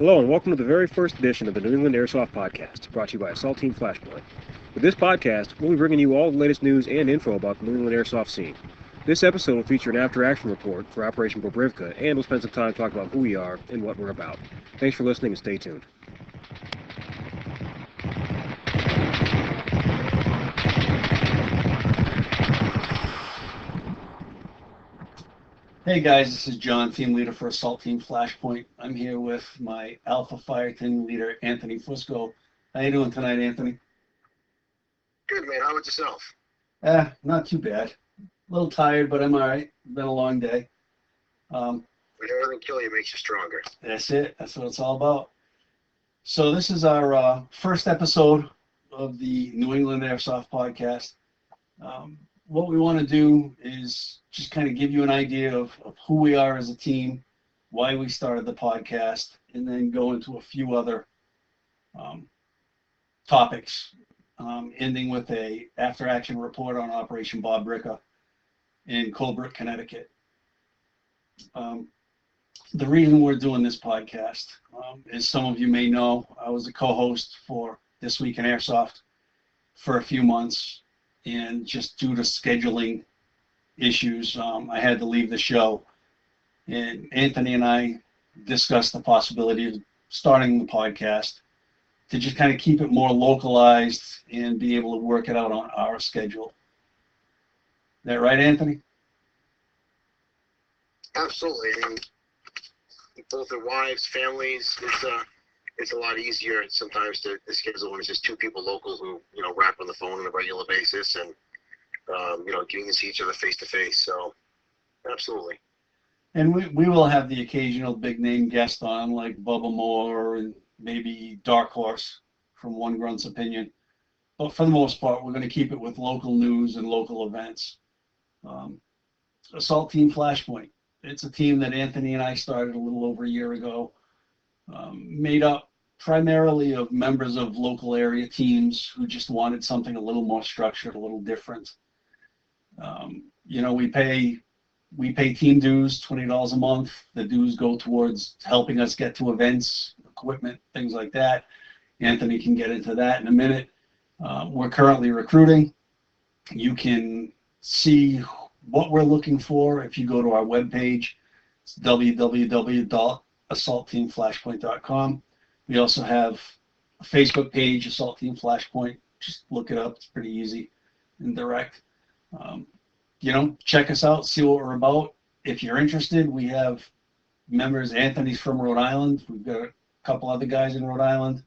Hello and welcome to the very first edition of the New England Airsoft Podcast, brought to you by Assault Team Flashpoint. With this podcast, we'll be bringing you all the latest news and info about the New England Airsoft scene. This episode will feature an after-action report for Operation Bobriwka, and we'll spend some time talking about who we are and what we're about. Thanks for listening and stay tuned. Hey guys, this is John, team leader for Assault Team Flashpoint. I'm here with my Alpha Fire Team leader, Anthony Fusco. How you doing tonight, Anthony? Good, man. How about yourself? Not too bad. A little tired, but I'm all right. Been a long day. When everything kills you makes you stronger. That's it. That's what it's all about. So this is our first episode of the New England Airsoft Podcast. What we want to do is just kind of give you an idea of who we are as a team, why we started the podcast, and then go into a few other topics, ending with a after-action report on Operation Bobriwka in Colebrook, Connecticut. The reason we're doing this podcast, as some of you may know, I was a co-host for This Week in Airsoft for a few months. And just due to scheduling issues, I had to leave the show. And Anthony and I discussed the possibility of starting the podcast to just kind of keep it more localized and be able to work it out on our schedule. Is that right, Anthony? Absolutely. I mean, both their wives, families, it's a lot easier sometimes to schedule when it's just two people local who, rap on the phone on a regular basis and, getting to see each other face to face. So, absolutely. And we will have the occasional big name guest on, like Bubba Moore and maybe Dark Horse from One Grunt's Opinion. But for the most part, we're going to keep it with local news and local events. Assault Team Flashpoint. It's a team that Anthony and I started a little over a year ago. Made up primarily of members of local area teams who just wanted something a little more structured, a little different. We pay team dues, $20 a month. The dues go towards helping us get to events, equipment, things like that. Anthony can get into that in a minute. We're currently recruiting. You can see what we're looking for if you go to our webpage. It's www.assaultteamflashpoint.com. We also have a Facebook page, Assault Team Flashpoint. Just look it up. It's pretty easy and direct. Check us out, see what we're about. If you're interested, we have members. Anthony's from Rhode Island. We've got a couple other guys in Rhode Island,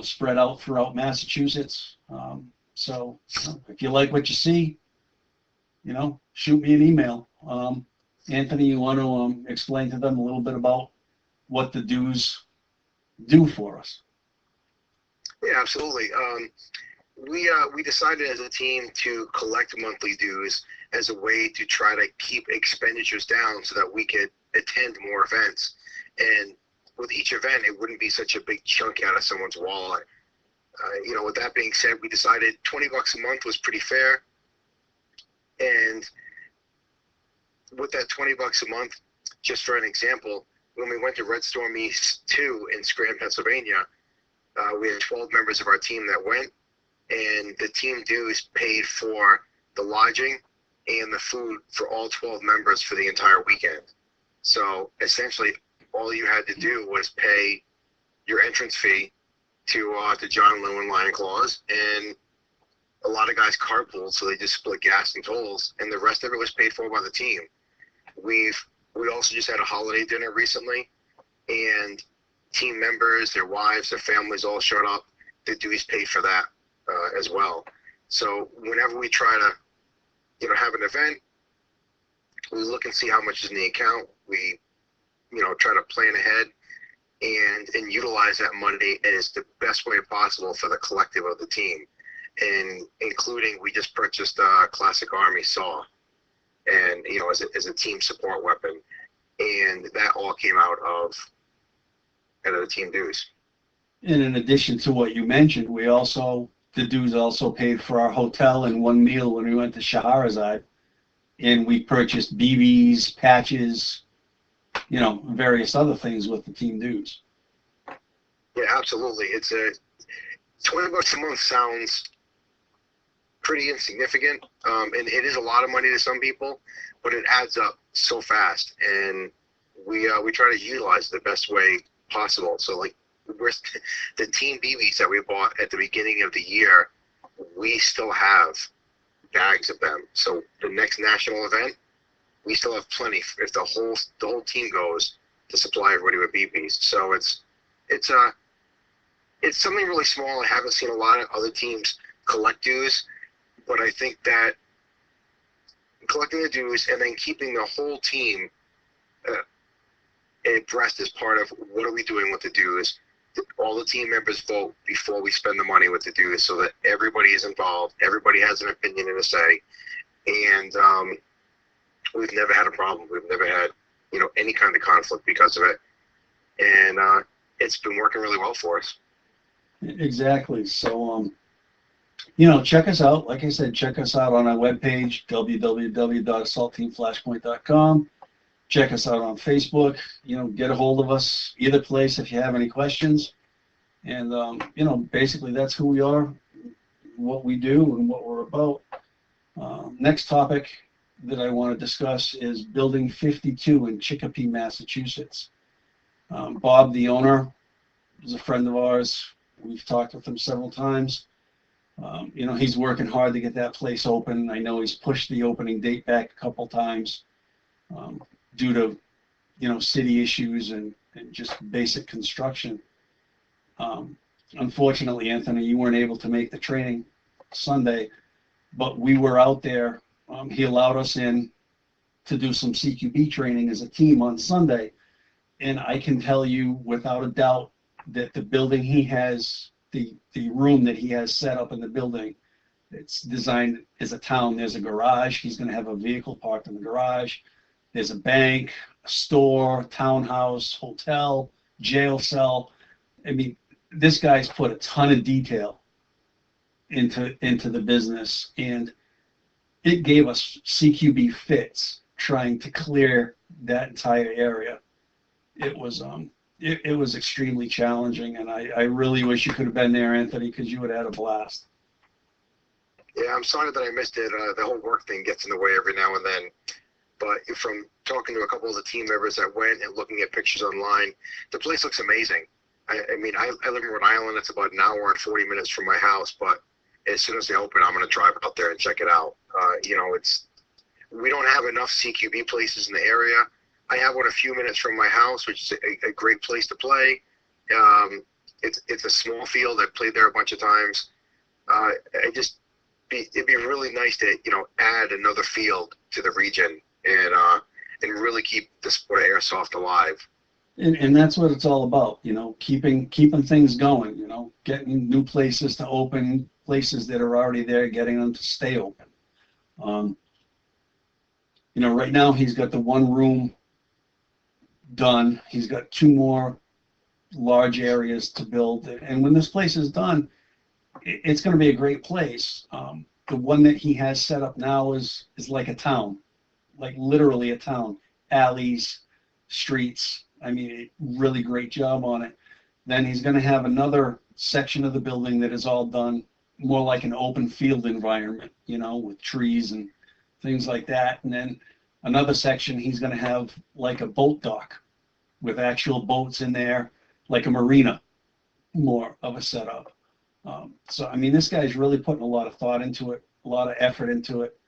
spread out throughout Massachusetts. So if you like what you see, shoot me an email. Anthony, you want to explain to them a little bit about what the dues do for us? Yeah, absolutely. We decided as a team to collect monthly dues as a way to try to keep expenditures down so that we could attend more events. And with each event, it wouldn't be such a big chunk out of someone's wallet. With that being said, we decided $20 a month was pretty fair. And with that $20 a month, just for an example, when we went to Red Storm East 2 in Scranton, Pennsylvania, we had 12 members of our team that went, and the team dues paid for the lodging and the food for all 12 members for the entire weekend. So essentially, all you had to do was pay your entrance fee to John Lewin Lion Claws, and a lot of guys carpooled, so they just split gas and tolls, and the rest of it was paid for by the team. We also just had a holiday dinner recently, and team members, their wives, their families all showed up. The dues paid for that as well. So whenever we try to, have an event, we look and see how much is in the account. We, try to plan ahead and utilize that money as the best way possible for the collective of the team. And including, we just purchased a Classic Army saw, and as a team support weapon, and that all came out of the team dues. And in addition to what you mentioned, the dues also paid for our hotel and one meal when we went to Shahrazad, and we purchased BBs, patches, various other things with the team dues. Yeah, absolutely. It's $20 a month sounds pretty insignificant, and it is a lot of money to some people, but it adds up so fast, and we try to utilize it the best way possible. So like the team BBs that we bought at the beginning of the year, we still have bags of them. So the next national event, we still have plenty if the whole team goes to supply everybody with BBs. So it's something really small. I haven't seen a lot of other teams collect dues, but I think that collecting the dues and then keeping the whole team abreast as part of what are we doing with the dues. All the team members vote before we spend the money with the dues, so that everybody is involved. Everybody has an opinion and a say, and we've never had a problem. We've never had any kind of conflict because of it, and it's been working really well for us. Exactly. So check us out. Like I said, check us out on our webpage, www.assaultteamflashpoint.com. Check us out on Facebook. Get a hold of us either place if you have any questions. And basically that's who we are, what we do, and what we're about. Next topic that I want to discuss is Building 52 in Chicopee, Massachusetts. Bob, the owner, is a friend of ours. We've talked with him several times. He's working hard to get that place open. I know he's pushed the opening date back a couple times due to, city issues and just basic construction. Unfortunately, Anthony, you weren't able to make the training Sunday, but we were out there. He allowed us in to do some CQB training as a team on Sunday. And I can tell you without a doubt that the building he has, the room that he has set up in the building, it's designed as a town. There's a garage. He's going to have a vehicle parked in the garage. There's a bank, a store, townhouse, hotel, jail cell. I mean, this guy's put a ton of detail into the business, and it gave us CQB fits trying to clear that entire area. It was it was extremely challenging, and I really wish you could have been there, Anthony, because you would have had a blast. Yeah, I'm sorry that I missed it. The whole work thing gets in the way every now and then. But from talking to a couple of the team members that went and looking at pictures online, the place looks amazing. I mean, I live in Rhode Island. It's about an hour and 40 minutes from my house, but as soon as they open, I'm going to drive out there and check it out. We don't have enough CQB places in the area. I have one a few minutes from my house, which is a great place to play. It's a small field. I've played there a bunch of times. It'd be really nice to add another field to the region and really keep the sport of airsoft alive. And that's what it's all about, keeping things going, getting new places to open, places that are already there, getting them to stay open. Right now he's got the one room done. He's got 2 more large areas to build. And when this place is done, it's going to be a great place. The one that he has set up now is like a town, like literally a town. Alleys, streets. I mean, really great job on it. Then he's going to have another section of the building that is all done more like an open field environment, with trees and things like that. And then another section he's going to have like a boat dock with actual boats in there, like a marina, more of a setup. So, I mean, this guy's really putting a lot of thought into it, a lot of effort into it.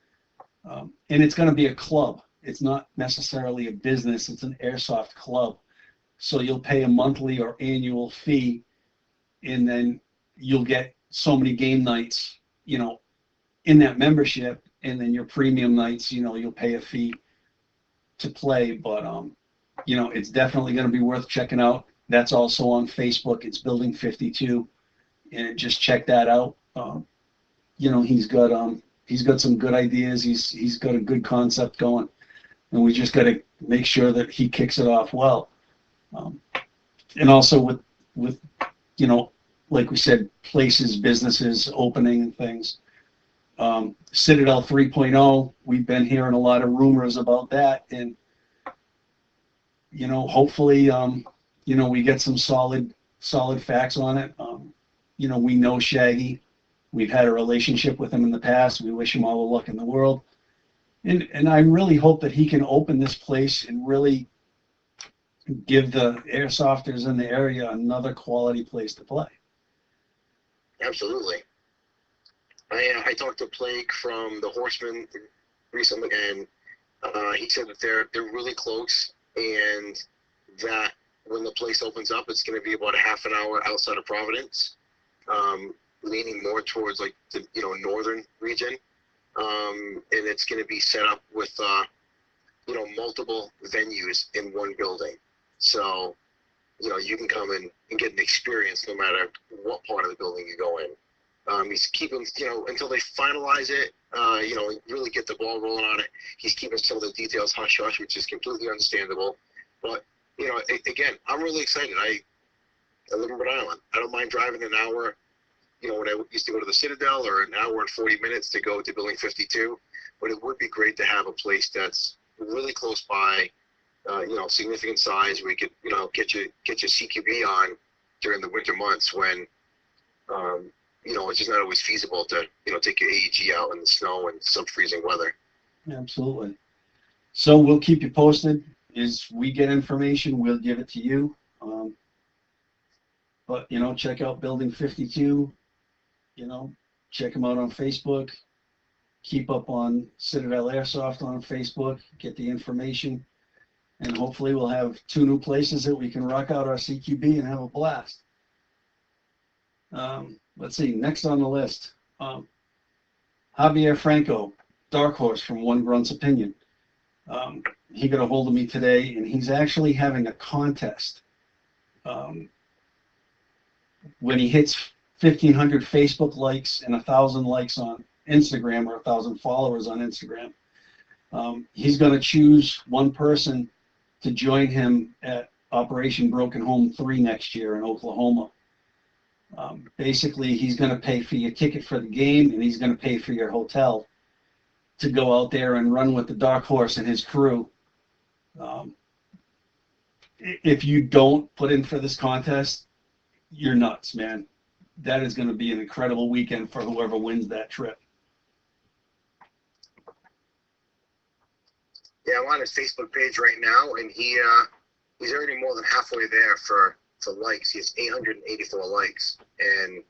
And it's going to be a club. It's not necessarily a business. It's an airsoft club. So you'll pay a monthly or annual fee, and then you'll get so many game nights, in that membership, and then your premium nights, you'll pay a fee to play. But, it's definitely going to be worth checking out. That's also on Facebook. It's Building 52, and just check that out. He's got some good ideas. He's got a good concept going, and we just got to make sure that he kicks it off well. And also with like we said, places, businesses opening and things. Citadel 3.0, we've been hearing a lot of rumors about that, and hopefully, we get some solid facts on it. We know Shaggy. We've had a relationship with him in the past. We wish him all the luck in the world. And I really hope that he can open this place and really give the airsofters in the area another quality place to play. Absolutely. I talked to Plague from the Horsemen recently, and he said that they're really close, and that when the place opens up, it's going to be about a half an hour outside of Providence, leaning more towards like the northern region, and it's going to be set up with multiple venues in one building. So you can come in and get an experience no matter what part of the building you go in. He's keeping, until they finalize it, really get the ball rolling on it. He's keeping some of the details hush-hush, which is completely understandable. But, again, I'm really excited. I live in Rhode Island. I don't mind driving an hour, when I used to go to the Citadel, or an hour and 40 minutes to go to Building 52. But it would be great to have a place that's really close by, significant size, where you could, get your CQB on during the winter months when, it's just not always feasible to, take your AEG out in the snow and sub-freezing weather. Absolutely. So we'll keep you posted. As we get information, we'll give it to you. But, check out Building 52. Check them out on Facebook. Keep up on Citadel Airsoft on Facebook. Get the information. And hopefully we'll have 2 new places that we can rock out our CQB and have a blast. Let's see, next on the list, Javier Franco, Dark Horse from One Grunt's Opinion. He got a hold of me today, and he's actually having a contest. When he hits 1,500 Facebook likes and 1,000 likes on Instagram, or 1,000 followers on Instagram, he's going to choose one person to join him at Operation Broken Home 3 next year in Oklahoma. Basically, he's going to pay for your ticket for the game, and he's going to pay for your hotel to go out there and run with the Dark Horse and his crew. If you don't put in for this contest, you're nuts, man. That is going to be an incredible weekend for whoever wins that trip. Yeah, I'm on his Facebook page right now, and he's already more than halfway there for likes. He has 884 likes, and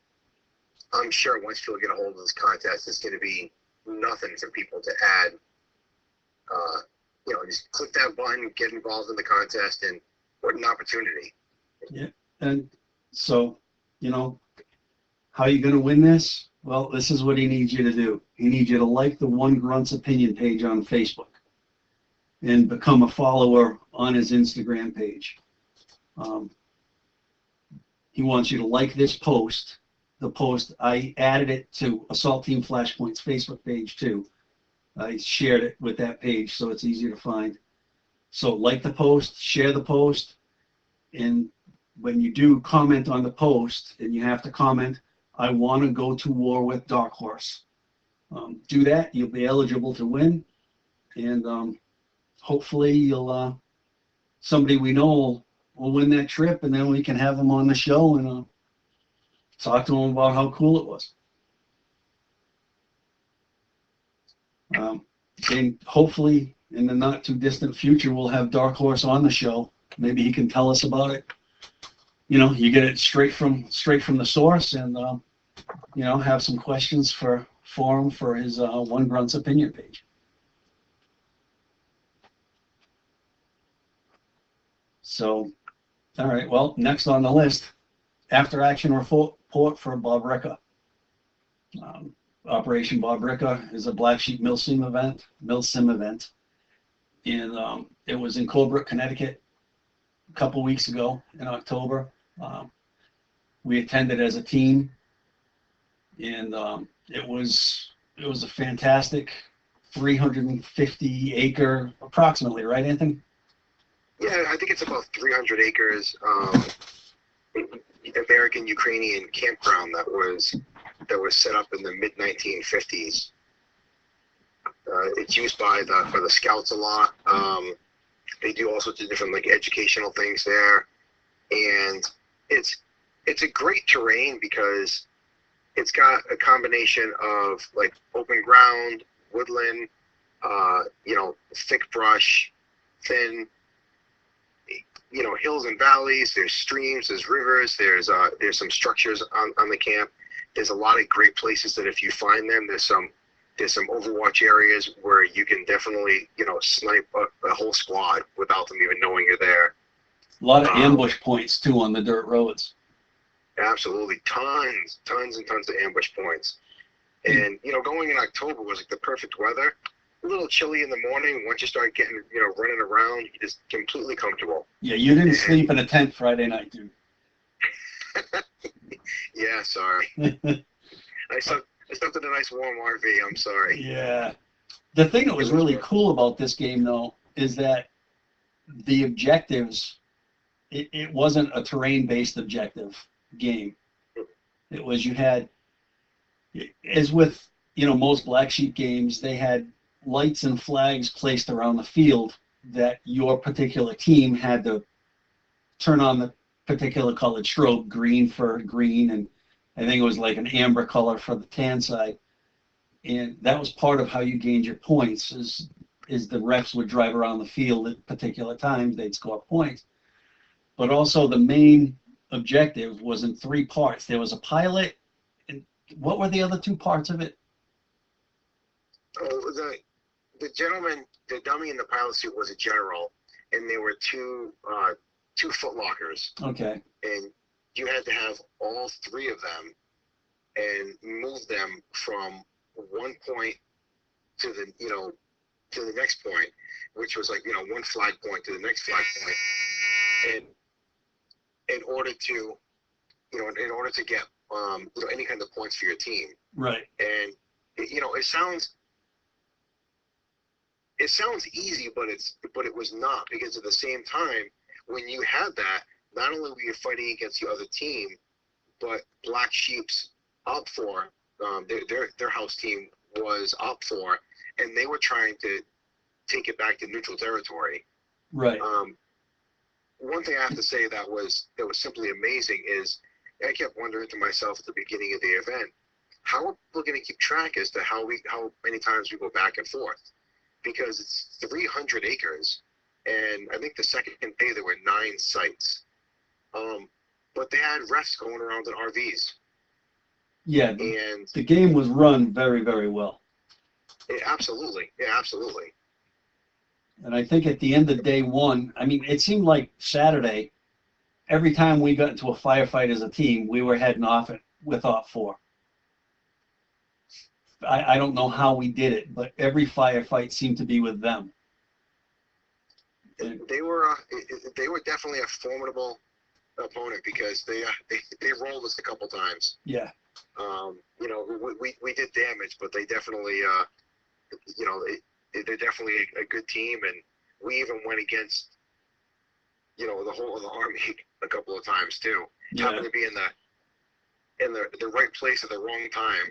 I'm sure once people get a hold of this contest, it's going to be nothing for people to add. Just click that button, get involved in the contest, and what an opportunity. Yeah, and so, how are you going to win this? Well, this is what he needs you to do. He needs you to like the One Grunt's Opinion page on Facebook and become a follower on his Instagram page. He wants you to like this post. The post, I added it to Assault Team Flashpoint's Facebook page too. I shared it with that page so it's easier to find. So like the post, share the post, and when you do comment on the post, and you have to comment, I want to go to war with Dark Horse. Do that, you'll be eligible to win, and hopefully you'll somebody we know will win that trip, and then we can have them on the show and talk to them about how cool it was. And hopefully in the not too distant future, we'll have Dark Horse on the show. Maybe he can tell us about it. You get it straight from the source, and have some questions for him for his One Grunt's Opinion page. So, all right, well, next on the list, after action report for Bobriwka. Operation Bobriwka is a Black Sheep MilSim event. And it was in Colebrook, Connecticut a couple weeks ago in October. We attended as a team, and it was a fantastic 350 acre approximately, right, Anthony? Yeah, I think it's about 300 acres, American Ukrainian campground that was set up in the mid 1950s. It's used by the Scouts a lot. They do all sorts of different like educational things there, and it's a great terrain because it's got a combination of like open ground, woodland, thick brush, thin, hills and valleys. There's streams, there's rivers, there's some structures on the camp. There's a lot of great places that if you find them, there's some overwatch areas where you can definitely snipe a whole squad without them even knowing you're there. A lot of ambush points too on the dirt roads. Absolutely, tons and tons of ambush points. And going in October was like the perfect weather. A little chilly in the morning. Once you start getting running around, you're just completely comfortable. Yeah, you didn't sleep in a tent Friday night, dude. Yeah, sorry. I slept in a nice warm RV. I'm sorry. Yeah. The thing that was really cool about this game, though, is that the objectives, it wasn't a terrain-based objective game. It was, you had, as with, most Black Sheep games, they had lights and flags placed around the field that your particular team had to turn on the particular colored strobe, green for green, and I think it was like an amber color for the tan side. And that was part of how you gained your points, is the refs would drive around the field at particular times, they'd score points. But also the main objective was in 3 parts. There was a pilot, and what were the other 2 parts of it? Oh, the gentleman, the dummy in the pilot suit was a general, and there were two foot lockers. Okay. And you had to have all 3 of them and move them from one point to the next point, which was like one flag point to the next flag point, and in order to get any kind of points for your team. Right. And it sounds easy, but it was not, because at the same time, when you had that, not only were you fighting against the other team, but Black Sheep's up for their house team was up for, and they were trying to take it back to neutral territory. Right. One thing I have to say that was simply amazing is I kept wondering to myself at the beginning of the event, how are people going to keep track as to how many times we go back and forth? Because it's 300 acres, and I think the second day there were 9 sites. But they had refs going around in RVs. Yeah, and the game was run very, very well. Absolutely. Yeah, absolutely. And I think at the end of day 1, I mean, it seemed like Saturday, every time we got into a firefight as a team, we were heading off it with OP4. I don't know how we did it, but every firefight seemed to be with them. They were definitely a formidable opponent, because they rolled us a couple times. Yeah. We did damage, but they definitely they're definitely a good team, and we even went against the whole of the army a couple of times too. Yeah. Happened to be in the right place at the wrong time.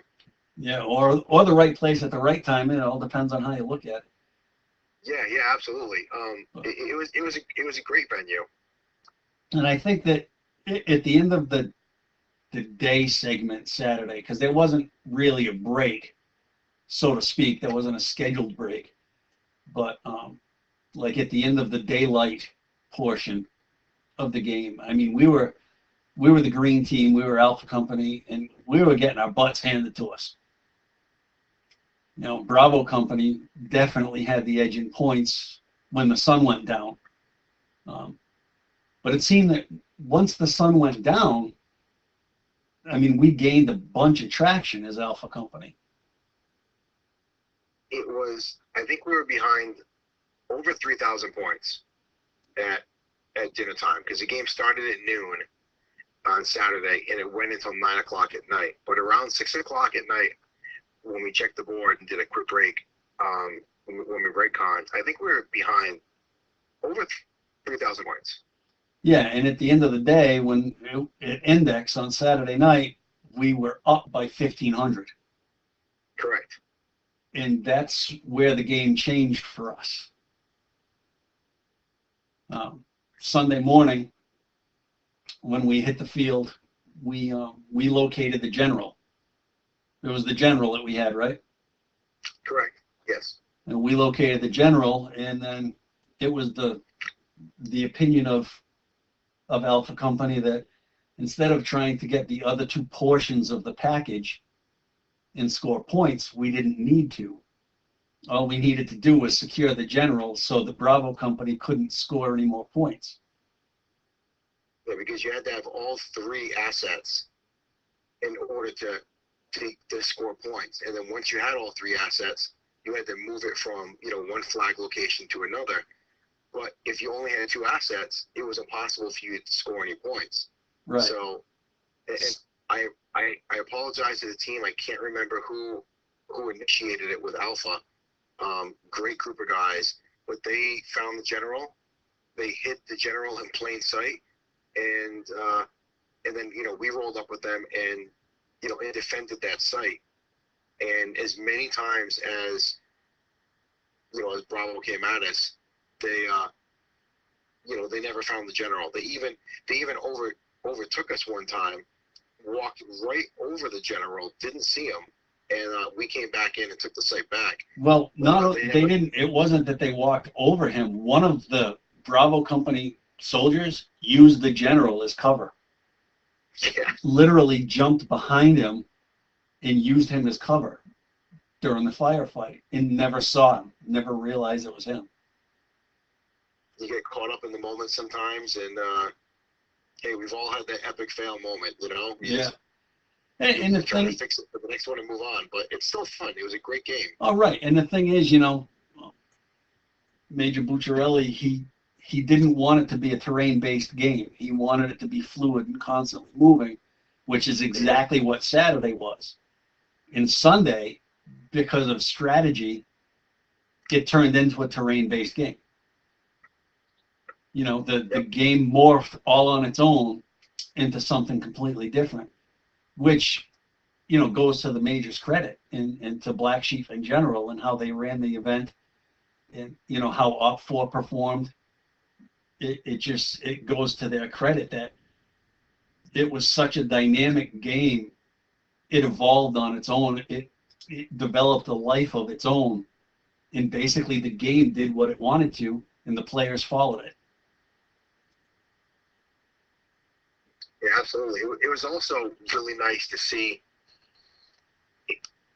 Yeah, or the right place at the right time. It all depends on how you look at it. Yeah, absolutely. It was a great venue. And I think that at the end of the day segment Saturday, because there wasn't really a break, so to speak, there wasn't a scheduled break, but like at the end of the daylight portion of the game, I mean, we were the green team, we were Alpha Company, and we were getting our butts handed to us. Bravo Company definitely had the edge in points when the sun went down. But it seemed that once the sun went down, I mean, we gained a bunch of traction as Alpha Company. It was, I think we were behind over 3,000 points at dinner time, because the game started at noon on Saturday and it went until 9 o'clock at night. But around 6 o'clock at night, when we checked the board and did a quick break, when we break con, I think we were behind over 3,000 points. Yeah, and at the end of the day, when at Index on Saturday night, we were up by 1,500. Correct. And that's where the game changed for us. Sunday morning, when we hit the field, we located the general. It was the general that we had, right? Correct. Yes. And we located the general, and then it was the opinion of Alpha Company that instead of trying to get the other two portions of the package and score points, we didn't need to. All we needed to do was secure the general so the Bravo Company couldn't score any more points. Yeah, because you had to have all three assets in order to score points. And then once you had all three assets, you had to move it from, one flag location to another. But if you only had two assets, it was impossible for you to score any points. Right. So, and I apologize to the team. I can't remember who initiated it with Alpha. Great group of guys, but they found the general. They hit the general in plain sight, and then we rolled up with them and and defended that site. And as many times as as Bravo came at us, they they never found the general. They even overtook us one time, walked right over the general, didn't see him, and we came back in and took the site back. Well, they didn't. It wasn't that they walked over him. One of the Bravo Company soldiers used the general as cover. Yeah. Literally jumped behind him and used him as cover during the firefight, and never saw him. Never realized it was him. You get caught up in the moment sometimes, and hey, we've all had that epic fail moment, Yeah. And the trying thing, to fix it for the next one and move on, but it's still fun. It was a great game. all right. And the thing is, Major Bucciarelli, he didn't want it to be a terrain-based game. He wanted it to be fluid and constantly moving, which is exactly what Saturday was. And Sunday, because of strategy, it turned into a terrain-based game. The game morphed all on its own into something completely different, which, goes to the majors' credit and to Black Sheep in general and how they ran the event and, how Op4 performed. It goes to their credit that it was such a dynamic game. It evolved on its own. It developed a life of its own. And basically the game did what it wanted to, and the players followed it. Yeah, absolutely. It was also really nice to see.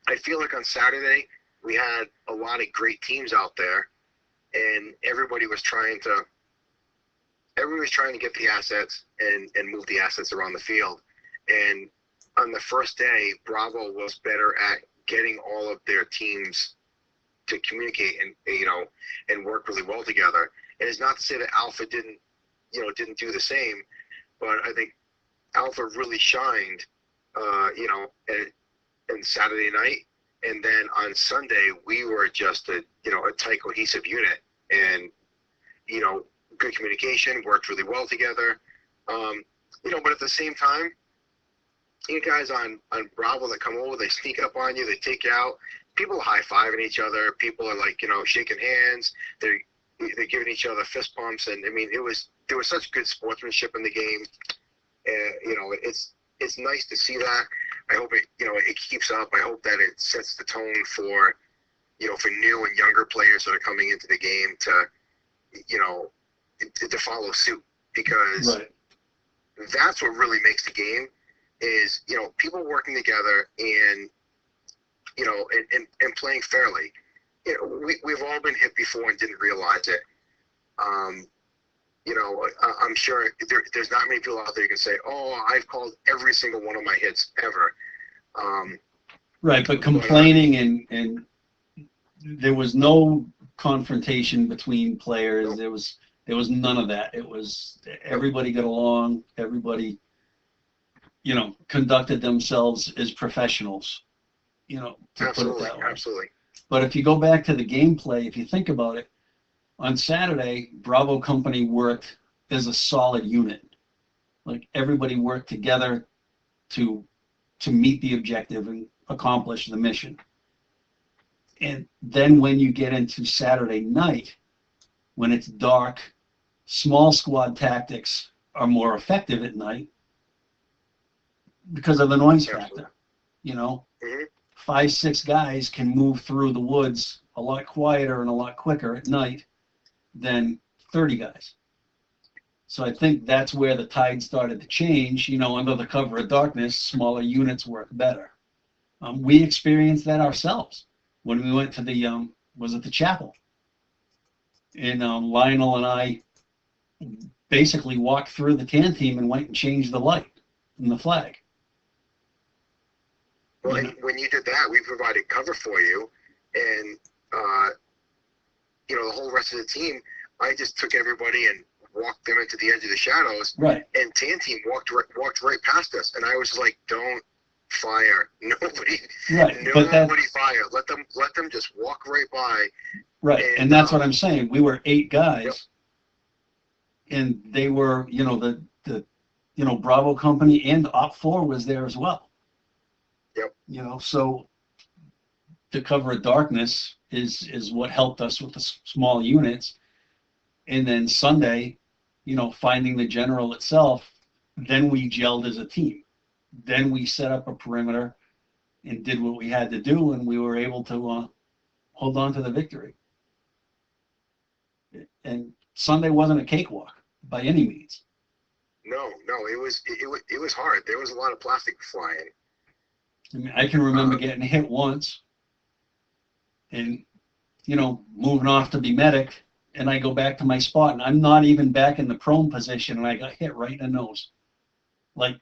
I feel like on Saturday we had a lot of great teams out there, and everybody was trying to get the assets and move the assets around the field. And on the first day, Bravo was better at getting all of their teams to communicate and work really well together. And it's not to say that Alpha didn't do the same, but I think Alpha really shined, and Saturday night, and then on Sunday we were just a tight cohesive unit, and good communication, worked really well together, but at the same time, you guys on Bravo that come over, they sneak up on you, they take you out, people are high-fiving each other, people are shaking hands, they're giving each other fist bumps, and I mean there was such good sportsmanship in the game. It's nice to see that. I hope it keeps up. I hope that it sets the tone for for new and younger players that are coming into the game to follow suit, because Right. that's what really makes the game is people working together and and playing fairly. We've all been hit before and didn't realize it. I'm sure there's not many people out there who can say, "Oh, I've called every single one of my hits ever." Right, but complaining and there was no confrontation between players. There was none of that. It was everybody got along. Everybody, conducted themselves as professionals. To Absolutely, put it that way. absolutely. But if you go back to the gameplay, if you think about it, on Saturday, Bravo Company worked as a solid unit. Like everybody worked together to meet the objective and accomplish the mission. And then when you get into Saturday night, when it's dark, small squad tactics are more effective at night because of the noise factor. You know, 5, 6 guys can move through the woods a lot quieter and a lot quicker at night than 30 guys. So I think that's where the tide started to change. You know, under the cover of darkness, smaller units work better. We experienced that ourselves when we went to the, was it the chapel? And Lionel and I basically walked through the tan team and went and changed the light and the flag. Well, and when you did that, we provided cover for you, and you know, the whole rest of the team, I just took everybody and walked them into the edge of the shadows. Right. And tan team walked right past us, and I was like, "Don't fire, nobody, right. nobody fire. Let them just walk right by." Right, and that's what I'm saying. We were 8 guys, and they were, you know, the you know, Bravo Company and Op 4 was there as well. Yep. You know, so the cover of darkness is what helped us with the small units. And then Sunday, you know, finding the general itself, then we gelled as a team. Then we set up a perimeter and did what we had to do, and we were able to hold on to the victory. And Sunday wasn't a cakewalk by any means. No, it was hard. There was a lot of plastic flying. I mean, I can remember getting hit once, and you know, moving off to be medic, and I go back to my spot, and I'm not even back in the prone position, and I got hit right in the nose. Like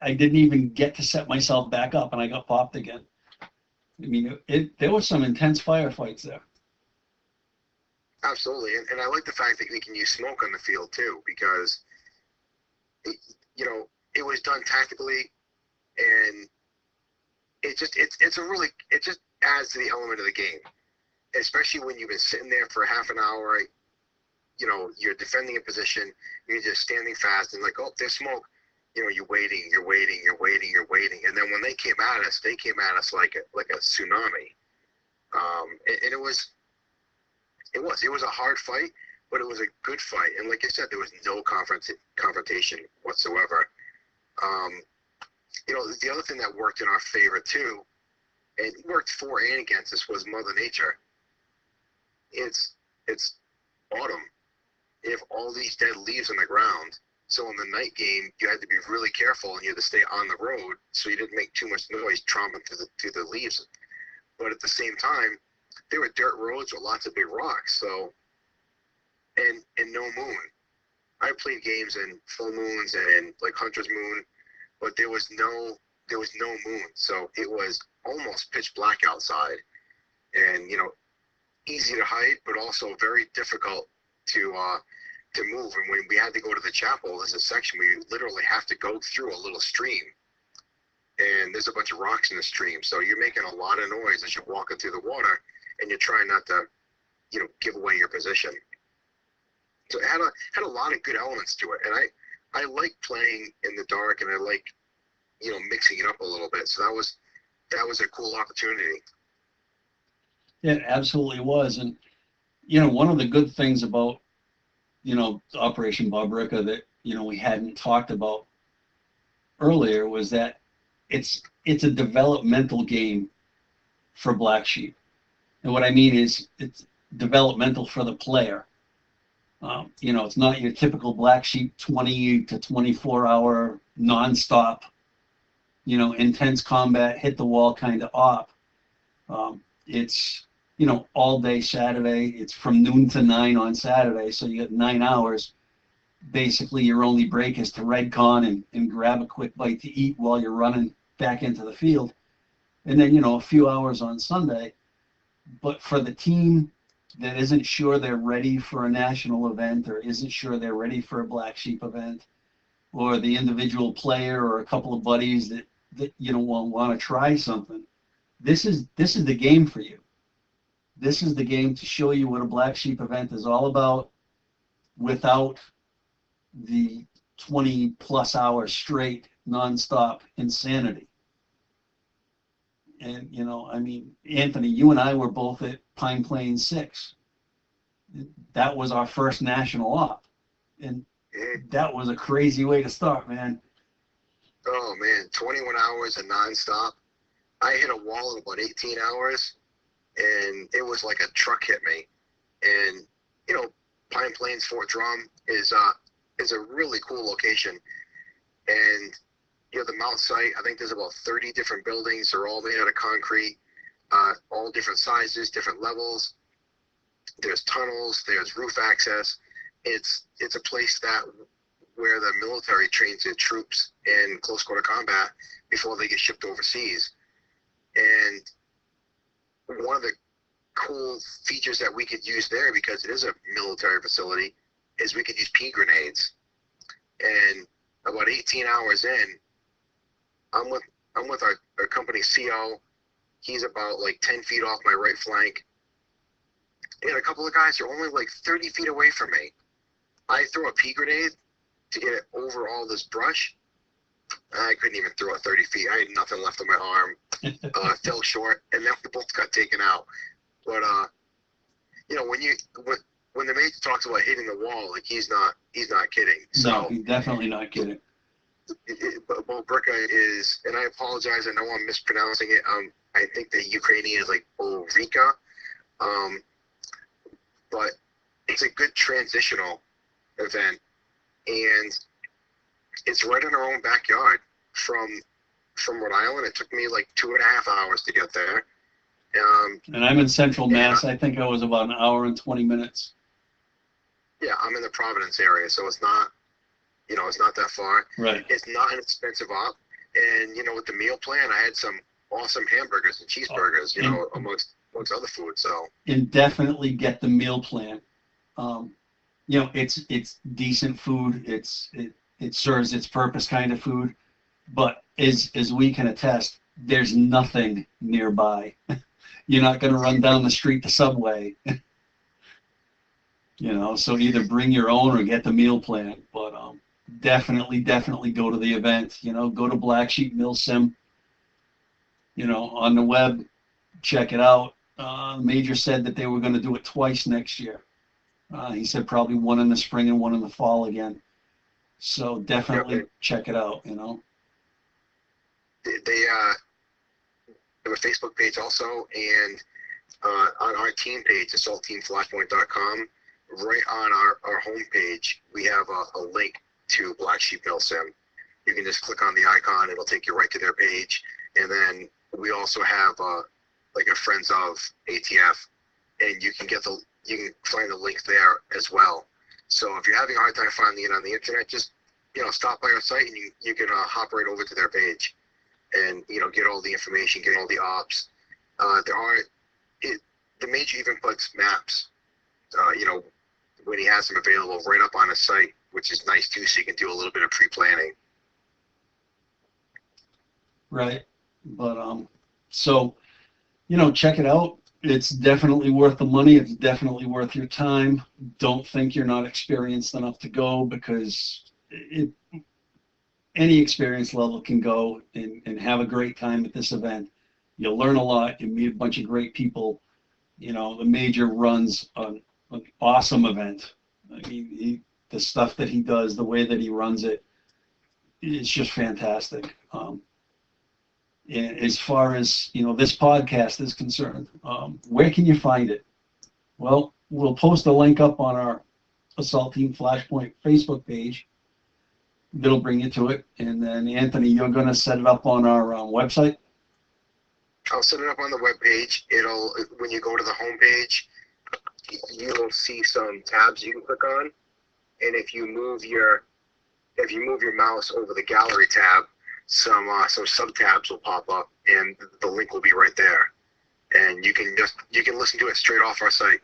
I didn't even get to set myself back up, and I got popped again. I mean, there were some intense firefights there. Absolutely, and I like the fact that we can use smoke on the field too, because you know, it was done tactically, and it just adds to the element of the game, especially when you've been sitting there for half an hour. You know, you're defending a position, you're just standing fast, and like, oh, there's smoke. You know, you're waiting, and then when they came at us like a tsunami. And it was a hard fight, but it was a good fight. And like I said, there was no confrontation whatsoever. You know, the other thing that worked in our favor too, and worked for and against us, was Mother Nature. It's autumn. You have all these dead leaves on the ground. So in the night game, you had to be really careful, and you had to stay on the road so you didn't make too much noise tromping through the leaves. But at the same time, there were dirt roads with lots of big rocks. So, and no moon. I played games in full moons and like Hunter's Moon, but there was no moon. So it was almost pitch black outside, and you know, easy to hide, but also very difficult to move. And when we had to go to the chapel, there's a section where you literally have to go through a little stream, and there's a bunch of rocks in the stream, so you're making a lot of noise as you're walking through the water, and you're trying not to, you know, give away your position. So it had a lot of good elements to it, and I like playing in the dark, and I like, you know, mixing it up a little bit. So that was a cool opportunity. It absolutely was. And you know, one of the good things about, you know, Operation Bobriwka that, you know, we hadn't talked about earlier was that it's a developmental game for Black Sheep. And what I mean is it's developmental for the player. You know, it's not your typical Black Sheep 20 to 24 hour nonstop, you know, intense combat, hit the wall kind of op. It's, you know, all day Saturday. It's from noon to 9 on Saturday, so you got 9 hours. Basically, your only break is to redcon and grab a quick bite to eat while you're running back into the field. And then, you know, a few hours on Sunday. But for the team that isn't sure they're ready for a national event, or isn't sure they're ready for a Black Sheep event, or the individual player or a couple of buddies that you know, want to try something, this is the game for you. This is the game to show you what a Black Sheep event is all about, without the 20 plus hours straight nonstop insanity. And you know, I mean, Anthony, you and I were both at Pine Plains 6. That was our first national op. And Mhm. that was a crazy way to start, man. Oh man, 21 hours and nonstop. I hit a wall in about 18 hours, and it was like a truck hit me. And you know, Pine Plains Fort Drum is a really cool location. And you know, the mount site, I think there's about 30 different buildings. They're all made out of concrete, all different sizes, different levels. There's tunnels, there's roof access. It's a place that where the military trains their troops in close quarter combat before they get shipped overseas. And one of the cool features that we could use there, because it is a military facility, is we could use pea grenades. And about 18 hours in, I'm with our company CO. He's about like 10 feet off my right flank. And a couple of guys are only like 30 feet away from me. I throw a pea grenade to get it over all this brush. I couldn't even throw it 30 feet. I had nothing left on my arm. Fell short, and then we both got taken out. But you know, when the major talks about hitting the wall, like he's not kidding. So, No, he's definitely not kidding. Bobriwka is, and I apologize, I know I'm mispronouncing it. I think the Ukrainian is like Bobriwka, but it's a good transitional event, and it's right in our own backyard from Rhode Island. It took me like 2.5 hours to get there. And I'm in Central Mass. I think I was about an hour and 20 minutes. Yeah, I'm in the Providence area, so it's not, you know, it's not that far. Right. It's not an expensive op, and you know, with the meal plan, I had some awesome hamburgers and cheeseburgers, you know, amongst other food. So. And definitely get the meal plan. You know, it's decent food. It serves its purpose kind of food, but as we can attest, there's nothing nearby. You're not going to run down the street to Subway. You know, so either bring your own or get the meal plan. But definitely go to the event. You know, go to Black Sheep Mill Sim. You know, on the web, check it out. Major said that they were going to do it twice next year. He said probably one in the spring and one in the fall again. So definitely check it out, you know. They have a Facebook page also, and on our team page, assaultteamflashpoint.com, right on our homepage, we have a link to Black Sheep Mill Sim. You can just click on the icon, it'll take you right to their page. And then we also have like a Friends of ATF, and you can find the link there as well. So if you're having a hard time finding it on the internet, just, you know, stop by our site, and you can hop right over to their page and, you know, get all the information, get all the ops. The major even puts maps, you know, when he has them available right up on his site, which is nice too, so you can do a little bit of pre-planning. Right. But so, you know, check it out. It's definitely worth the money. It's definitely worth your time. Don't think you're not experienced enough to go, because any experience level can go and have a great time at this event. You'll learn a lot. You meet a bunch of great people. You know, the major runs an awesome event. I mean, the stuff that he does, the way that he runs it, it's just fantastic. As far as, you know, this podcast is concerned, where can you find it? Well, we'll post a link up on our Assault Team Flashpoint Facebook page. That'll bring you to it. And then, Anthony, you're going to set it up on our website? I'll set it up on the webpage. When you go to the homepage, you'll see some tabs you can click on. And if you move your mouse over the gallery tab, some sub tabs will pop up, and the link will be right there. And you can listen to it straight off our site.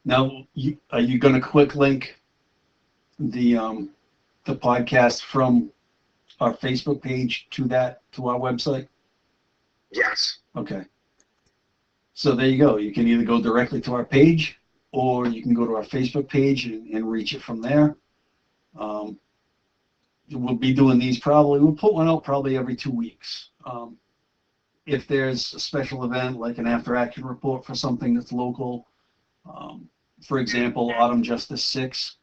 Now, are you going to quick link the podcast from our Facebook page to our website? Yes. Okay. So there you go. You can either go directly to our page, or you can go to our Facebook page and reach it from there. We'll be doing these we'll put one out probably every 2 weeks. If there's a special event, like an after-action report for something that's local, for example, Autumn Justice 6,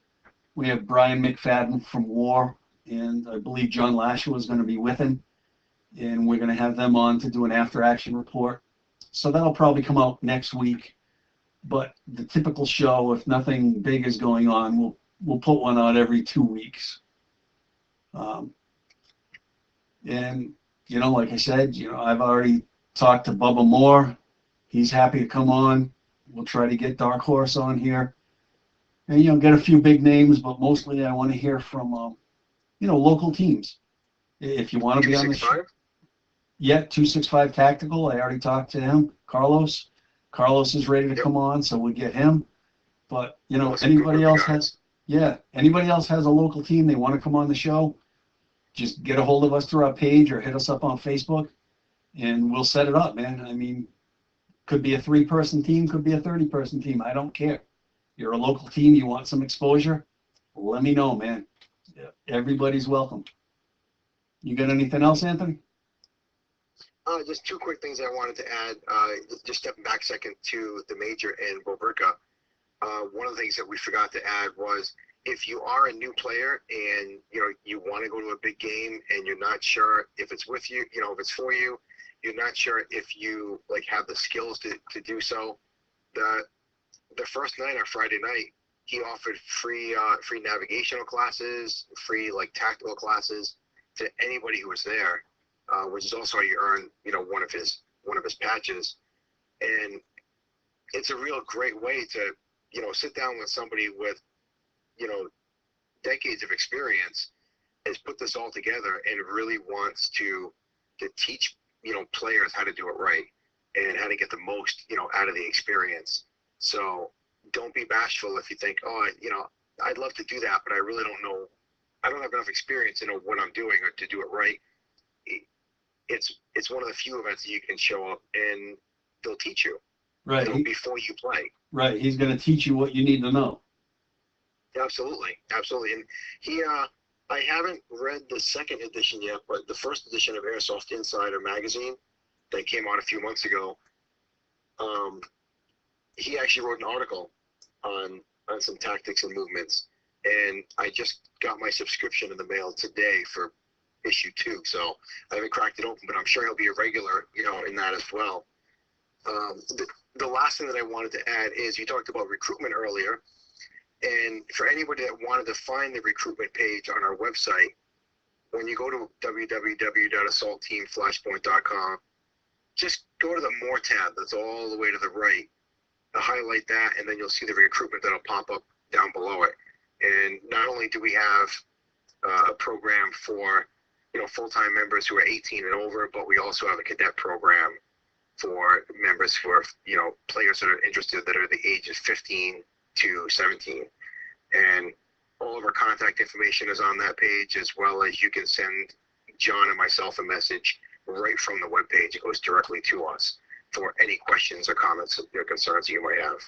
We have Brian McFadden from War, and I believe John Lasher is going to be with him. And we're going to have them on to do an after-action report. So that'll probably come out next week. But the typical show, if nothing big is going on, we'll put one out every 2 weeks. And, you know, like I said, you know, I've already talked to Bubba Moore. He's happy to come on. We'll try to get Dark Horse on here. And, you know, get a few big names, but mostly I want to hear from, you know, local teams. If you want to be on the show. Yeah, 265 Tactical. I already talked to him. Carlos is ready to come on, so we'll get him. But, you know, anybody else has a local team they want to come on the show, just get a hold of us through our page or hit us up on Facebook, and we'll set it up, man. I mean, could be a 3-person team, could be a 30-person team. I don't care. You're a local team, you want some exposure, let me know, man. Everybody's welcome. You got anything else, Anthony? Just 2 quick things I wanted to add. Just stepping back a second to the major and Bobriwka. One of the things that we forgot to add was if you are a new player and you want to go to a big game and you're not sure if it's with you, if it's for you, you're not sure if you have the skills to do so. The first night on Friday night, he offered free navigational classes, free tactical classes to anybody who was there, which is also how you earn one of his patches. And it's a real great way to sit down with somebody with decades of experience, has put this all together and really wants to teach players how to do it right and how to get the most out of the experience. So don't be bashful if you think, I'd love to do that, but I really don't know. I don't have enough experience to know what I'm doing or to do it right. It's one of the few events that you can show up and they'll teach you right before you play. Right, he's going to teach you what you need to know. Absolutely. And he, I haven't read the second edition yet, but the first edition of Airsoft Insider magazine that came out a few months ago, he actually wrote an article on some tactics and movements, and I just got my subscription in the mail today for issue 2, so I haven't cracked it open, but I'm sure he'll be a regular, in that as well. The last thing that I wanted to add is you talked about recruitment earlier, and for anybody that wanted to find the recruitment page on our website, when you go to www.assaultteamflashpoint.com, just go to the More tab that's all the way to the right. Highlight that, and then you'll see the recruitment that'll pop up down below it. And not only do we have a program for full-time members who are 18 and over, but we also have a cadet program for members who are players that are interested that are the ages 15 to 17. And all of our contact information is on that page, as well as you can send John and myself a message right from the webpage. It goes directly to us for any questions or comments or concerns you might have.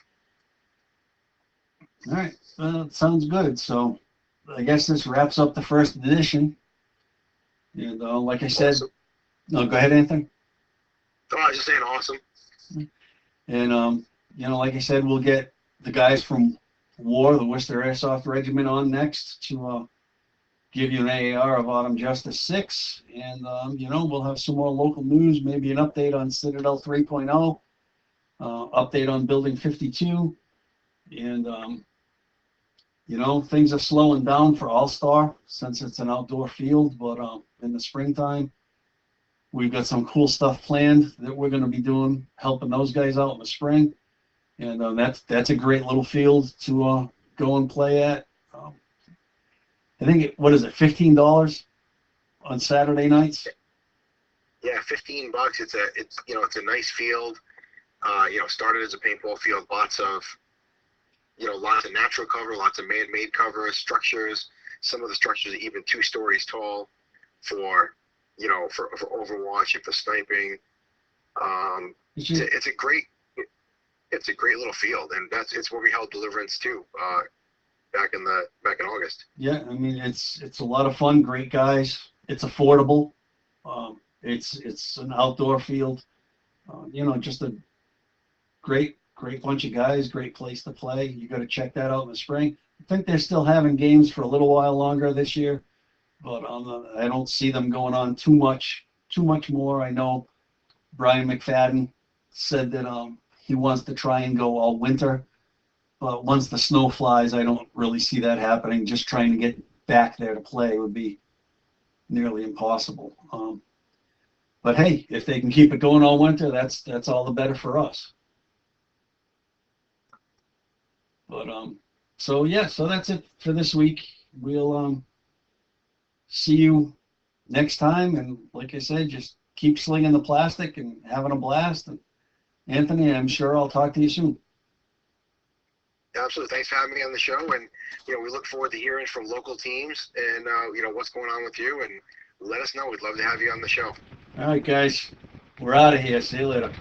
All right, sounds good. So I guess this wraps up the first edition. And like I said, Awesome. No, go ahead, Anthony. Oh, I was just saying awesome. And, like I said, we'll get the guys from War, the Worcester Airsoft Regiment, on next to give you an AAR of Autumn Justice 6. And, we'll have some more local news, maybe an update on Citadel 3.0, update on Building 52. And, things are slowing down for All-Star since it's an outdoor field, but in the springtime, we've got some cool stuff planned that we're going to be doing, helping those guys out in the spring. And that's a great little field to go and play at. I think, what is it, $15 on Saturday nights? Yeah, $15. It's a nice field. Started as a paintball field, lots of natural cover, lots of man-made cover structures. Some of the structures are even 2 stories tall for Overwatch and for sniping. It's a great little field, and it's where we held Deliverance too, back in August. Yeah, I mean it's a lot of fun, great guys. It's affordable. It's an outdoor field. Just a great bunch of guys, great place to play. You got to check that out in the spring. think they're still having games for a little while longer this year, but I don't see them going on too much more. I know Brian McFadden said that he wants to try and go all winter, but once the snow flies, I don't really see that happening. Just trying to get back there to play would be nearly impossible. But hey, if they can keep it going all winter, that's all the better for us. But so that's it for this week. We'll see you next time, and like I said, just keep slinging the plastic and having a blast. And Anthony, I'm sure I'll talk to you soon. Absolutely. Thanks for having me on the show, and we look forward to hearing from local teams and what's going on with you, and let us know. We'd love to have you on the show. All right, guys, we're out of here. See you later.